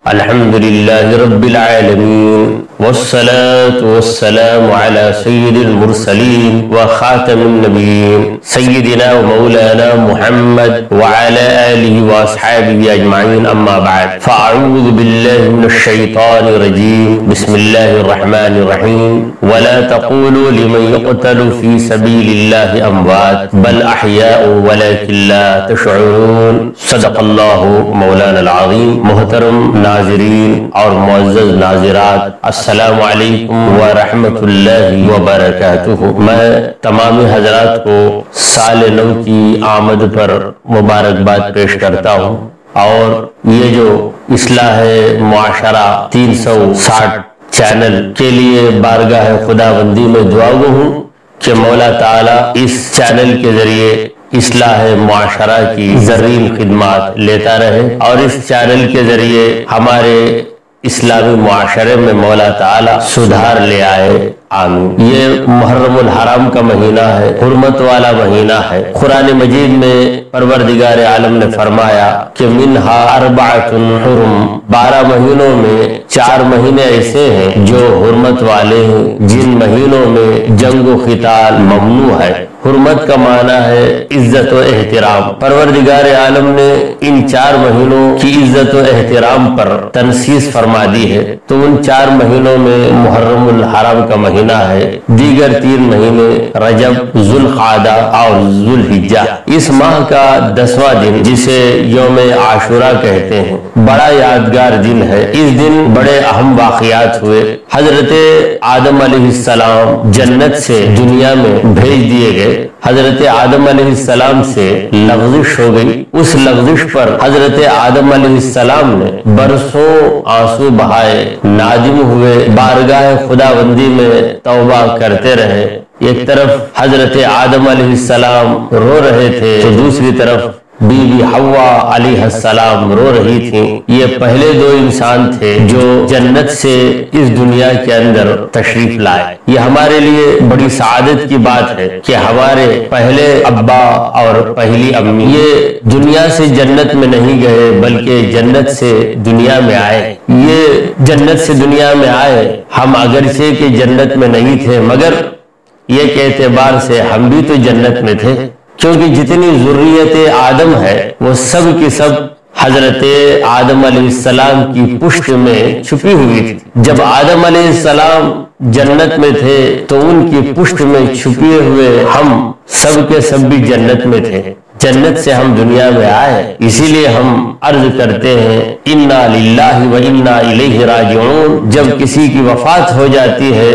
الحمدللہ رب العالمین والصلاة والسلام على سید المرسلین وخاتم النبیین سیدنا و مولانا محمد وعلى آلہ واصحابہ اجمعین اما بعد فاعوذ باللہ من الشیطان الرجیم بسم اللہ الرحمن الرحیم ولا تقولوا لمن يقتل في سبیل اللہ اموات بل احیاء ولكن لا تشعرون صدق اللہ مولانا العظیم۔ محترم ناظرین اور معزز ناظرات، السلام علیکم ورحمۃ اللہ وبرکاتہ۔ میں تمام حضرات کو سال نو کی آمد پر مبارکباد پیش کرتا ہوں، اور یہ جو اصلاح معاشرہ 360 چینل کے لیے بارگاہ خداوندی میں دعا گو ہوں کہ مولا تعالی اس چینل کے ذریعے اصلاح معاشرہ کی زرعی خدمات لیتا رہے، اور اس چینل کے ذریعے ہمارے اسلامی معاشرے میں مولا تعالی سدھار لے آئے، آمین۔ یہ محرم الحرام کا مہینہ ہے، حرمت والا مہینہ ہے۔ قرآن مجید میں پروردگار عالم نے فرمایا کہ منہا اربعۃ حرم، 12 مہینوں میں 4 مہینے ایسے ہیں جو حرمت والے ہیں، جن مہینوں میں جنگ و قتال ممنوع ہے۔ حرمت کا معنی ہے عزت و احترام۔ پروردگار عالم نے ان 4 مہینوں کی عزت و احترام پر تنصیص فرما دی ہے، تو ان 4 مہینوں میں محرم الحرام کا مہینہ ہے، دیگر 3 مہینے رجب، ذوالقعدہ اور ذوالحجہ۔ اس ماہ کا 10واں دن جسے یوم عاشوراء کہتے ہیں بڑا یادگار دن ہے۔ اس دن بڑے اہم واقعات ہوئے۔ حضرت آدم علیہ السلام جنت سے دنیا میں بھیج دیے گئے۔ حضرت آدم علیہ السلام سے لغزش ہو گئی۔ اس لغزش پر حضرت آدم علیہ السلام نے برسوں آنسو بہائے، نادم ہوئے، بارگاہ خداوندی میں توبہ کرتے رہے۔ ایک طرف حضرت آدم علیہ السلام رو رہے تھے تو دوسری طرف بی بی حوا علیہ السلام رو رہی تھیں۔ یہ پہلے 2 انسان تھے جو جنت سے اس دنیا کے اندر تشریف لائے۔ یہ ہمارے لیے بڑی سعادت کی بات ہے کہ ہمارے پہلے ابا اور پہلی امی یہ دنیا سے جنت میں نہیں گئے بلکہ جنت سے دنیا میں آئے۔ یہ جنت سے دنیا میں آئے، ہم اگرچہ کہ جنت میں نہیں تھے مگر یہ کہ اعتبار سے ہم بھی تو جنت میں تھے، کیونکہ جتنی ذریت آدم ہے وہ سب کی سب حضرت آدم علیہ السلام کی پشت میں چھپی ہوئی تھی۔ جب آدم علیہ السلام جنت میں تھے تو ان کی پشت میں چھپے ہوئے ہم سب کے سب بھی جنت میں تھے۔ جنت سے ہم دنیا میں آئے، اسی لیے ہم عرض کرتے ہیں انا للہ و انا الیہ راجعون۔ جب کسی کی وفات ہو جاتی ہے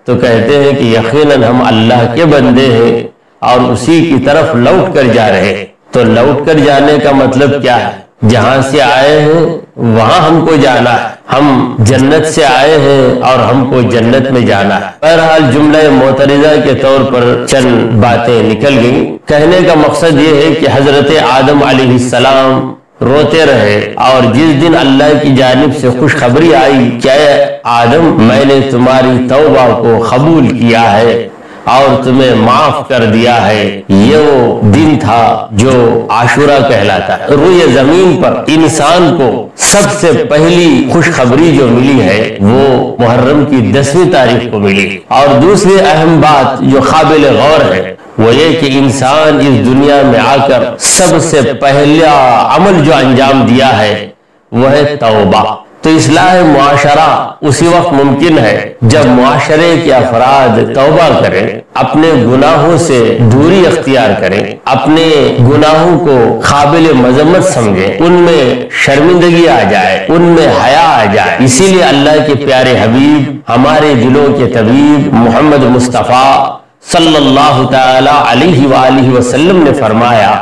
تو کہتے ہیں کہ یقیناً ہم اللہ کے بندے ہیں اور اسی کی طرف لوٹ کر جا رہے ہیں۔ تو لوٹ کر جانے کا مطلب کیا ہے؟ جہاں سے آئے ہیں وہاں ہم کو جانا ہے۔ ہم جنت سے آئے ہیں اور ہم کو جنت میں جانا ہے۔ بہرحال جملہ معترضہ کے طور پر چند باتیں نکل گئیں۔ کہنے کا مقصد یہ ہے کہ حضرت آدم علیہ السلام روتے رہے، اور جس دن اللہ کی جانب سے خوشخبری آئی کہ اے آدم میں نے تمہاری توبہ کو قبول کیا ہے اور تمہیں معاف کر دیا ہے، یہ وہ دن تھا جو عاشوراء کہلاتا ہے۔ روئے زمین پر انسان کو سب سے پہلی خوشخبری جو ملی ہے وہ محرم کی 10ویں تاریخ کو ملی۔ اور دوسری اہم بات جو قابل غور ہے وہ یہ کہ انسان اس دنیا میں آ کر سب سے پہلا عمل جو انجام دیا ہے وہ ہے توبہ۔ تو اصلاح معاشرہ اسی وقت ممکن ہے جب معاشرے کے افراد توبہ کریں، اپنے گناہوں سے دوری اختیار کریں، اپنے گناہوں کو قابل مذمت سمجھیں، ان میں شرمندگی آ جائے، ان میں حیا آ جائے۔ اسی لیے اللہ کے پیارے حبیب، ہمارے دلوں کے طبیب محمد مصطفیٰ صلی اللہ تعالی علیہ وآلہ وسلم نے فرمایا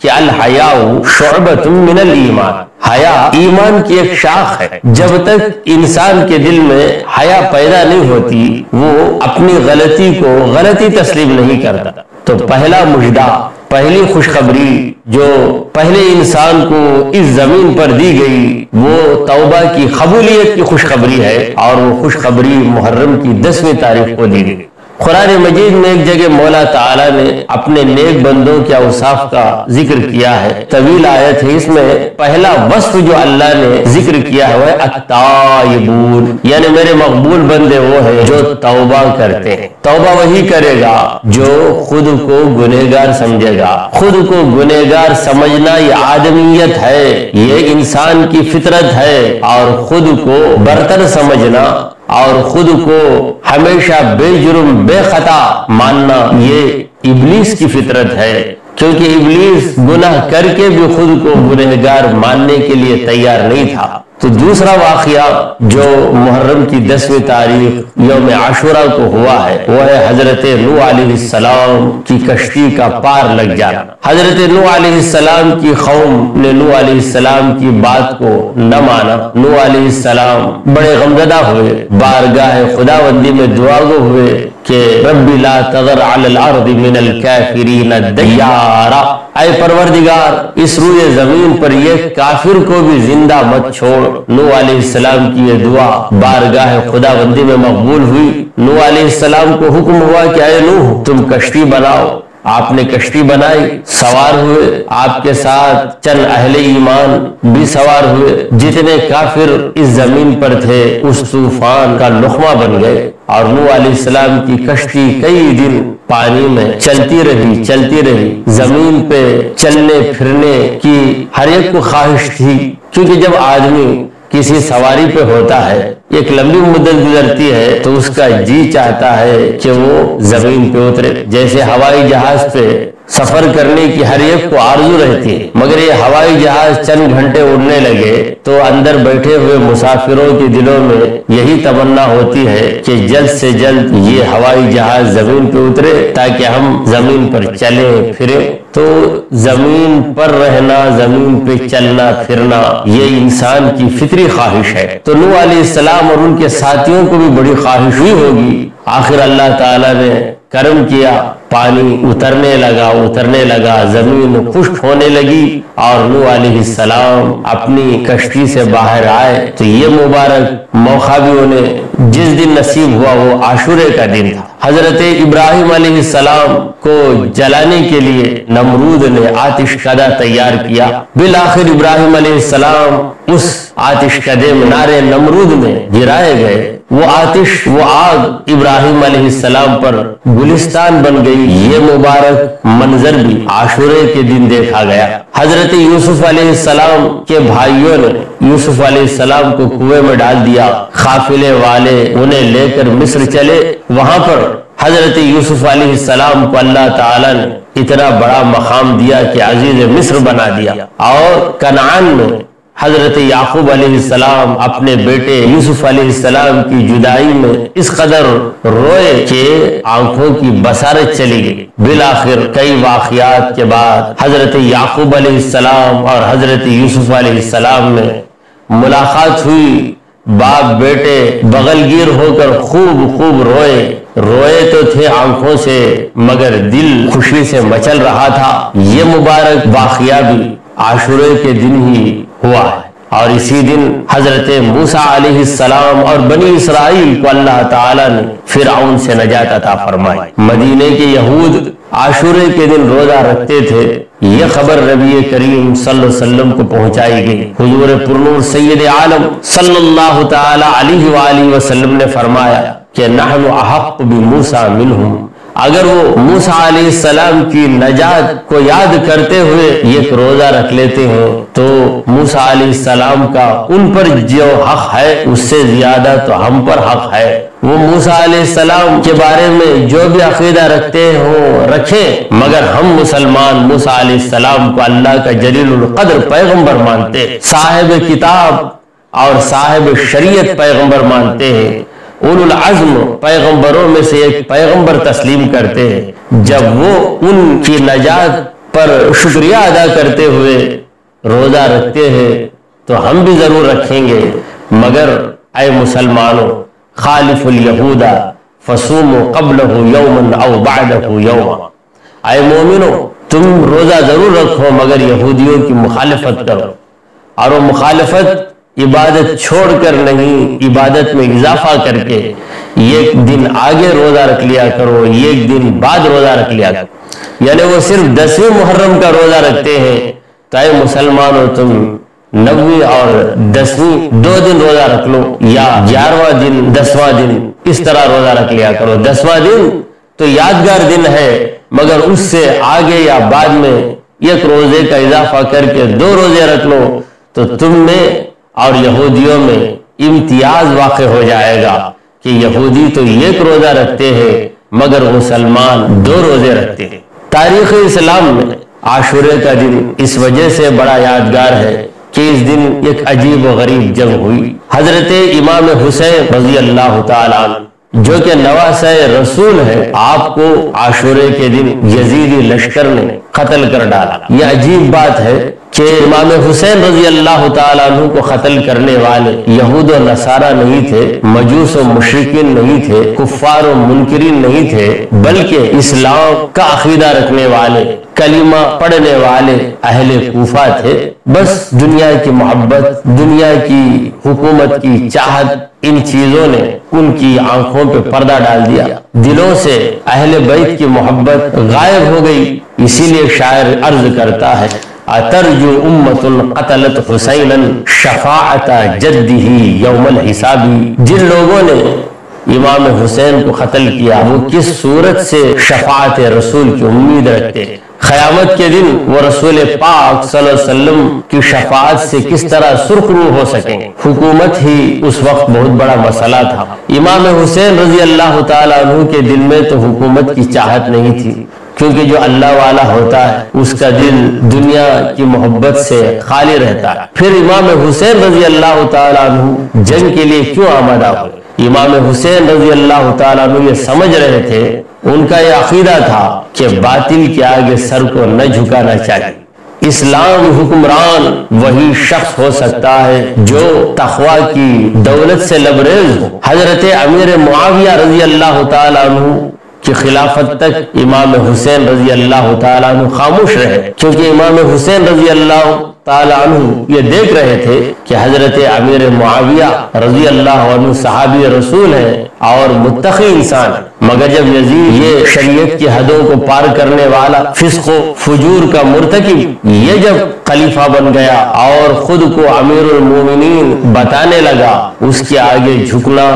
کہ الحیاء شعبۃ من الایمان، حیا ایمان کی ایک شاخ ہے۔ جب تک انسان کے دل میں حیا پیدا نہیں ہوتی وہ اپنی غلطی کو غلطی تسلیم نہیں کرتا۔ تو پہلا مژدہ، پہلی خوشخبری جو پہلے انسان کو اس زمین پر دی گئی وہ توبہ کی قبولیت کی خوشخبری ہے، اور وہ خوشخبری محرم کی 10ویں تاریخ کو دی گئی۔ قرآن مجید میں ایک جگہ مولا تعالیٰ نے اپنے نیک بندوں کے اوصاف کا ذکر کیا ہے، طویل آیت ہے، اس میں پہلا وصف جو اللہ نے ذکر کیا ہے وہ ہے التائبون، یعنی میرے مقبول بندے وہ ہیں جو توبہ کرتے ہیں۔ توبہ وہی کرے گا جو خود کو گنہگار سمجھے گا۔ خود کو گنہگار سمجھنا یہ آدمیت ہے، یہ انسان کی فطرت ہے، اور خود کو برتر سمجھنا اور خود کو ہمیشہ بے جرم بے خطا ماننا یہ ابلیس کی فطرت ہے، کیونکہ ابلیس گناہ کر کے بھی خود کو گنہگار ماننے کے لیے تیار نہیں تھا۔ تو دوسرا واقعہ جو محرم کی 10ویں تاریخ یوم عاشوراء کو ہوا ہے وہ ہے حضرت نوح علیہ السلام کی کشتی کا پار لگ جانا۔ حضرت نوح علیہ السلام کی قوم نے نوح علیہ السلام کی بات کو نہ مانا۔ نوح علیہ السلام بڑے غمزدہ ہوئے، بارگاہ خداوندی میں دعا گو ہوئے کہ رب لا تذر علی الارض من الکافرین دیارا، اے پروردگار اس روئے زمین پر یہ کافر کو بھی زندہ مت چھوڑ۔ نوح علیہ السلام کی یہ دعا بارگاہ خداوندی میں مقبول ہوئی۔ نوح علیہ السلام کو حکم ہوا کہ اے نوح تم کشتی بناؤ۔ آپ نے کشتی بنائی، سوار ہوئے، آپ کے ساتھ چند اہل ایمان بھی سوار ہوئے۔ جتنے کافر اس زمین پر تھے اس طوفان کا لقمہ بن گئے، اور نوح علیہ السلام کی کشتی کئی دن پانی میں چلتی رہی۔ زمین پہ چلنے پھرنے کی ہر ایک کو خواہش تھی، کیونکہ جب آدمی کسی سواری پہ ہوتا ہے ایک لمبی مدت گزرتی ہے تو اس کا جی چاہتا ہے کہ وہ زمین پہ اترے۔ جیسے ہوائی جہاز پہ سفر کرنے کی ہر ایک کو آرزو رہتی ہے، مگر یہ ہوائی جہاز چند گھنٹے اڑنے لگے تو اندر بیٹھے ہوئے مسافروں کے دلوں میں یہی تمنا ہوتی ہے کہ جلد سے جلد یہ ہوائی جہاز زمین پہ اترے تاکہ ہم زمین پر چلیں پھریں۔ تو زمین پر رہنا، زمین پہ چلنا پھرنا یہ انسان کی فطری خواہش ہے۔ تو نوح علیہ السلام اور ان کے ساتھیوں کو بھی بڑی خواہش ہوئی ہوگی۔ آخر اللہ تعالیٰ نے کرم کیا، پانی اترنے لگا، زمین خشک ہونے لگی، اور نوح علیہ السلام اپنی کشتی سے باہر آئے۔ تو یہ مبارک موقع بھی انہیں جس دن نصیب ہوا وہ عاشورے کا دن تھا۔ حضرت ابراہیم علیہ السلام کو جلانے کے لیے نمرود نے آتش کدہ تیار کیا۔ بالآخر ابراہیم علیہ السلام اس آتش کدے میں نار نمرود میں گرائے گئے۔ وہ آتش، وہ آگ ابراہیم علیہ السلام پر گلستان بن گئی۔ یہ مبارک منظر بھی عاشورے کے دن دیکھا گیا۔ حضرت یوسف علیہ السلام کے بھائیوں نے یوسف علیہ السلام کو کنویں میں ڈال دیا، قافلے والے انہیں لے کر مصر چلے۔ وہاں پر حضرت یوسف علیہ السلام کو اللہ تعالیٰ نے اتنا بڑا مقام دیا کہ عزیز مصر بنا دیا، اور کنعان میں حضرت یعقوب علیہ السلام اپنے بیٹے یوسف علیہ السلام کی جدائی میں اس قدر روئے کہ آنکھوں کی بصارت چلی گئی۔ بالآخر کئی واقعات کے بعد حضرت یعقوب علیہ السلام اور حضرت یوسف علیہ السلام میں ملاقات ہوئی۔ باپ بیٹے بغل گیر ہو کر خوب روئے تو تھے آنکھوں سے، مگر دل خوشی سے مچل رہا تھا۔ یہ مبارک واقعہ بھی عاشورے کے دن ہی ہوا ہے، اور اسی دن حضرت موسیٰ علیہ السلام اور بنی اسرائیل کو اللہ تعالیٰ نے فرعون سے نجات عطا فرمائی۔ مدینے کے یہود عاشورے کے دن روزہ رکھتے تھے۔ یہ خبر نبی کریم صلی اللہ علیہ وسلم کو پہنچائی گئی۔ حضور پرنور سید عالم صلی اللہ تعالی علیہ وآلہ وسلم نے فرمایا کہ نحن احق بموسیٰ منہم، اگر وہ موسیٰ علیہ السلام کی نجات کو یاد کرتے ہوئے ایک روزہ رکھ لیتے ہیں تو موسیٰ علیہ السلام کا ان پر جو حق ہے اس سے زیادہ تو ہم پر حق ہے۔ وہ موسیٰ علیہ السلام کے بارے میں جو بھی عقیدہ رکھتے ہوں رکھیں، مگر ہم مسلمان موسیٰ علیہ السلام کو اللہ کا جلیل القدر پیغمبر مانتے، صاحب کتاب اور صاحب شریعت پیغمبر مانتے ہیں، اولو العزم پیغمبروں میں سے ایک پیغمبر تسلیم کرتے ہیں۔ جب وہ ان کی نجات پر شکریہ ادا کرتے ہوئے روزہ رکھتے ہیں تو ہم بھی ضرور رکھیں گے، مگر اے مسلمانوں خالف الیہود فصوموا قبلہ یوما او بعدہ یوما، اے مومنوں تم روزہ ضرور رکھو مگر یہودیوں کی مخالفت کرو، اور وہ مخالفت عبادت چھوڑ کر نہیں، عبادت میں اضافہ کر کے ایک دن آگے روزہ رکھ لیا کرو، ایک دن بعد روزہ رکھ لیا کرو، یعنی وہ صرف 10ویں محرم کا روزہ رکھتے ہیں تو اے مسلمانوں تم 9ویں اور 10ویں 2 دن روزہ رکھ لو، یا 11واں دن 10واں دن اس طرح روزہ رکھ لیا کرو۔ 10واں دن تو یادگار دن ہے، مگر اس سے آگے یا بعد میں ایک روزے کا اضافہ کر کے 2 روزے رکھ لو تو تم میں اور یہودیوں میں امتیاز واقع ہو جائے گا کہ یہودی تو ایک روزہ رکھتے ہیں مگر مسلمان 2 روزے رکھتے ہیں۔ تاریخ اسلام میں عاشورے کا دن اس وجہ سے بڑا یادگار ہے کہ اس دن ایک عجیب و غریب جنگ ہوئی۔ حضرت امام حسین رضی اللہ تعالیٰ عنہ جو کہ نواسہ رسول ہے، آپ کو عاشورے کے دن یزیدی لشکر نے قتل کر ڈالا۔ یہ عجیب بات ہے کہ امام حسین رضی اللہ تعالیٰ عنہ کو قتل کرنے والے یہود و نصارہ نہیں تھے، مجوس و مشرکین نہیں تھے، کفار و منکرین نہیں تھے، بلکہ اسلام کا عقیدہ رکھنے والے، کلمہ پڑھنے والے اہل کوفہ تھے۔ بس دنیا کی محبت، دنیا کی حکومت کی چاہت، ان چیزوں نے ان کی آنکھوں پہ پردہ ڈال دیا، دلوں سے اہل بیت کی محبت غائب ہو گئی۔ اسی لیے شاعر عرض کرتا ہے اترجو امت قتلت حسینا شفاعت جدہ یوم الحسابی، جن لوگوں نے امام حسین کو قتل کیا وہ کس صورت سے شفاعت رسول کی امید رکھتے ہیں؟ قیامت کے دن وہ رسول پاک صلی اللہ علیہ وسلم کی شفاعت سے کس طرح سرخرو ہو سکیں؟ حکومت ہی اس وقت بہت بڑا مسئلہ تھا۔ امام حسین رضی اللہ تعالیٰ عنہ کے دل میں تو حکومت کی چاہت نہیں تھی، کیونکہ جو اللہ والا ہوتا ہے اس کا دل دنیا کی محبت سے خالی رہتا ہے۔ پھر امام حسین رضی اللہ تعالیٰ عنہ جنگ کے لیے کیوں آمادہ ہوئے؟ امام حسین رضی اللہ تعالیٰ عنہ یہ سمجھ رہے تھے، ان کا یہ عقیدہ تھا کہ باطل کے آگے سر کو نہ جھکانا چاہیے۔ اسلام حکمران وہی شخص ہو سکتا ہے جو تقوی کی دولت سے لبریز ہو۔ حضرت امیر معاویہ رضی اللہ تعالیٰ عنہ کی خلافت تک امام حسین رضی اللہ تعالیٰ عنہ خاموش رہے، کیونکہ امام حسین رضی اللہ تعالیٰ عنہ یہ دیکھ رہے تھے کہ حضرت امیر معاویہ رضی اللہ عنہ صحابی رسول ہیں اور متقی انسان ہیں، مگر جب یزید یہ شریعت کی حدوں کو پار کرنے والا، فسق و فجور کا مرتکب، یہ جب خلیفہ بن گیا اور خود کو امیر المومنین بتانے لگا، اس کے آگے جھکنا،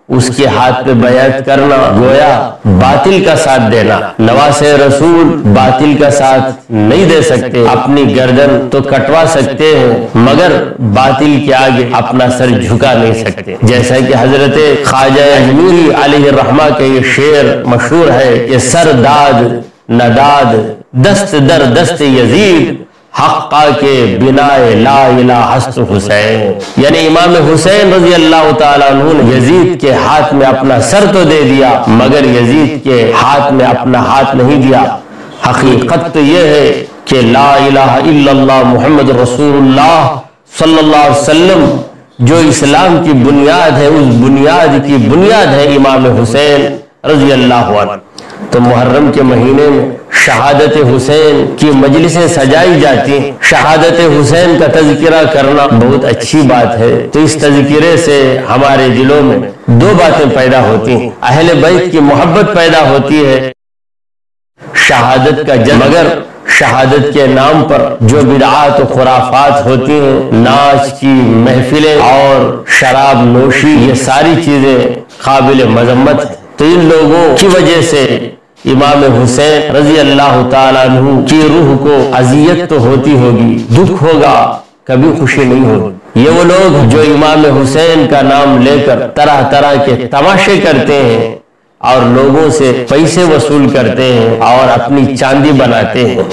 اس کے ہاتھ پہ بیعت کرنا گویا باطل کا ساتھ دینا۔ نواسہ رسول باطل کا ساتھ نہیں دے سکتے، اپنی گردن تو کٹوا سکتے ہیں مگر باطل کے آگے اپنا سر جھکا نہیں سکتے۔ جیسا کہ حضرت خواجہ اجمیری علیہ الرحمہ کے یہ شعر مشہور ہے کہ سر داد نداد دست در دست یزید، حقا کے بنا لا الہ ہست حسین، یعنی امام حسین رضی اللہ تعالیٰ عنہ نے یزید کے ہاتھ میں اپنا سر تو دے دیا مگر یزید کے ہاتھ میں اپنا ہاتھ نہیں دیا۔ حقیقت تو یہ ہے کہ لا الہ الا اللہ محمد رسول اللہ صلی اللہ علیہ وسلم جو اسلام کی بنیاد ہے، اس بنیاد کی بنیاد ہے امام حسین رضی اللہ عنہ۔ تو محرم کے مہینے میں شہادت حسین کی مجلسیں سجائی جاتی ہیں۔ شہادت حسین کا تذکرہ کرنا بہت اچھی بات ہے، تو اس تذکرے سے ہمارے دلوں میں 2 باتیں پیدا ہوتی ہیں۔ اہل بیت کی محبت پیدا ہوتی ہے، شہادت کا جذب، مگر شہادت کے نام پر جو بدعات و خرافات ہوتی ہیں، ناچ کی محفلیں اور شراب نوشی، یہ ساری چیزیں قابل مذمت ہیں۔ تو ان لوگوں کی وجہ سے امام حسین رضی اللہ تعالیٰ عنہ کی روح کو اذیت تو ہوتی ہوگی، دکھ ہوگا، کبھی خوشی نہیں ہوگی۔ یہ وہ لوگ جو امام حسین کا نام لے کر طرح طرح کے تماشے کرتے ہیں اور لوگوں سے پیسے وصول کرتے ہیں اور اپنی چاندی بناتے ہیں،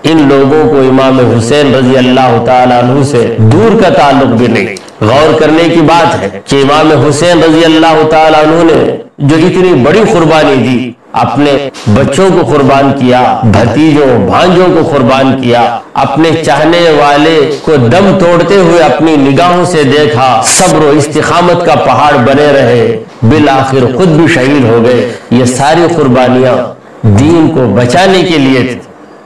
ان لوگوں کو امام حسین رضی اللہ تعالیٰ عنہ سے دور کا تعلق بھی نہیں۔ غور کرنے کی بات ہے کہ امام حسین رضی اللہ تعالیٰ عنہ نے جو اتنی بڑی قربانی دی، اپنے بچوں کو قربان کیا، بھتیجوں بھانجوں کو قربان کیا، اپنے چاہنے والے کو دم توڑتے ہوئے اپنی نگاہوں سے دیکھا، صبر و استقامت کا پہاڑ بنے رہے، بالآخر خود بھی شہید ہو گئے۔ یہ ساری قربانیاں دین کو بچانے کے لیے تھی،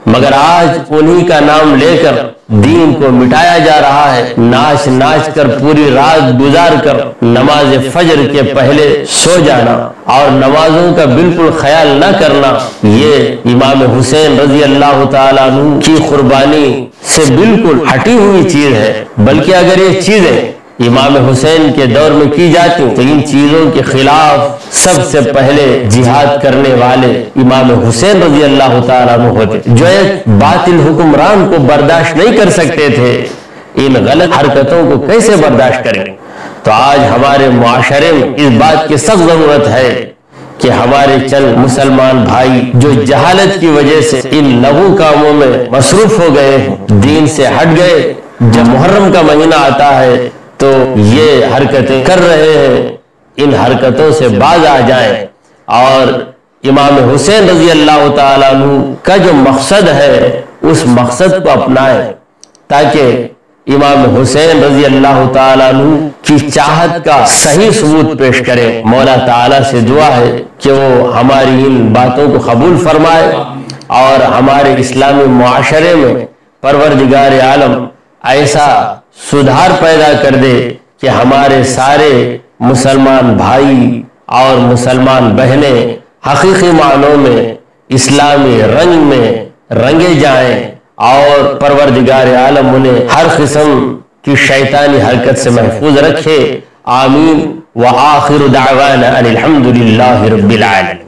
مگر آج انہی کا نام لے کر دین کو مٹایا جا رہا ہے، ناچ ناچ کر پوری رات گزار کر نماز فجر کے پہلے سو جانا اور نمازوں کا بالکل خیال نہ کرنا، یہ امام حسین رضی اللہ تعالیٰ عنہ کی قربانی سے بالکل ہٹی ہوئی چیز ہے۔ بلکہ اگر یہ چیزیں امام حسین کے دور میں کی جاتی تو ان چیزوں کے خلاف سب سے پہلے جہاد کرنے والے امام حسین رضی اللہ تعالیٰ عنہ ہوتے، جو ایک باطل حکمران کو برداشت نہیں کر سکتے تھے۔ ان غلط حرکتوں کو کیسے برداشت کریں؟ تو آج ہمارے معاشرے میں اس بات کی سخت ضرورت ہے کہ ہمارے چند مسلمان بھائی جو جہالت کی وجہ سے ان لغو کاموں میں مصروف ہو گئے ہیں، دین سے ہٹ گئے، جب محرم کا مہینہ آتا ہے تو یہ حرکتیں کر رہے ہیں، ان حرکتوں سے باز آ جائیں اور امام حسین رضی اللہ تعالیٰ عنہ کا جو مقصد ہے اس مقصد کو اپنائیں، تاکہ امام حسین رضی اللہ تعالیٰ عنہ کی چاہت کا صحیح ثبوت پیش کریں۔ مولا تعالیٰ سے دعا ہے کہ وہ ہماری ان باتوں کو قبول فرمائے اور ہمارے اسلامی معاشرے میں پروردگار عالم ایسا سدھار پیدا کر دے کہ ہمارے سارے مسلمان بھائی اور مسلمان بہنیں حقیقی معنوں میں اسلامی رنگ میں رنگے جائیں اور پروردگار عالم انہیں ہر قسم کی شیطانی حرکت سے محفوظ رکھے۔ آمین۔ وآخر دعوانا ان الحمد للہ رب العالمین۔